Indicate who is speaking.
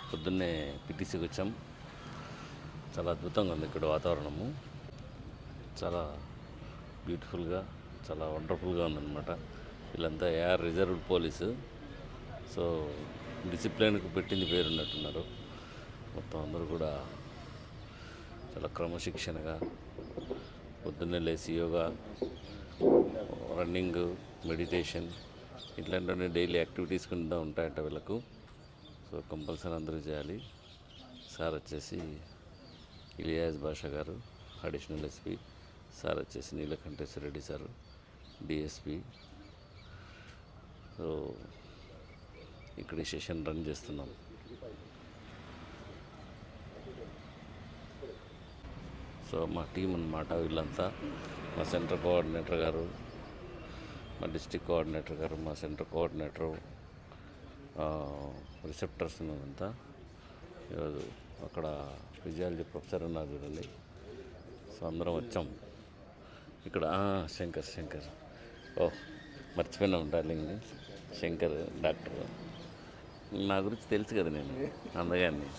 Speaker 1: పొద్దున్నే పిటిసికి వచ్చాం. చాలా అద్భుతంగా ఉంది ఇక్కడ వాతావరణము. చాలా బ్యూటిఫుల్గా, చాలా వండర్ఫుల్గా ఉందన్నమాట. వీళ్ళంతా ఏఆర్ రిజర్వ్డ్ పోలీసు. సో డిసిప్లిన్కి పెట్టింది పేరున్నట్టున్నారు. మొత్తం అందరూ కూడా చాలా క్రమశిక్షణగా పొద్దున్నే లేచి యోగా, రన్నింగ్, మెడిటేషన్ ఇట్లాంటివన్నీ డైలీ యాక్టివిటీస్ కింద ఉంటాయంట వీళ్ళకు. సో కంపల్సరీ అందరూ చేయాలి. సార్ వచ్చేసి ఇలియాస్ బాషా గారు, అడిషనల్ ఎస్పీ. సార్ వచ్చేసి Neelakanteshwara Reddy sir, DSP. So ఇక్కడ ఈ సెషన్ రన్ చేస్తున్నాం. సో మా టీం అన్నమాట వీళ్ళంతా. మా సెంటర్ కోఆర్డినేటర్ గారు, మా డిస్టిక్ కోఆర్డినేటర్ గారు, మా సెంటర్ కోఆర్డినేటరు, రిసెప్టర్స్ ఉన్నదంతా. ఈరోజు అక్కడ ఫిజియాలజీ ప్రొఫెసర్ ఉన్నారు చూడండి. సో అందరం వచ్చాం ఇక్కడ. శంకర్ మర్చిపోయినాం డార్లింగ్. శంకర్ డాక్టర్. నా గురించి తెలుసు కదా, నేను అందగాన్ని.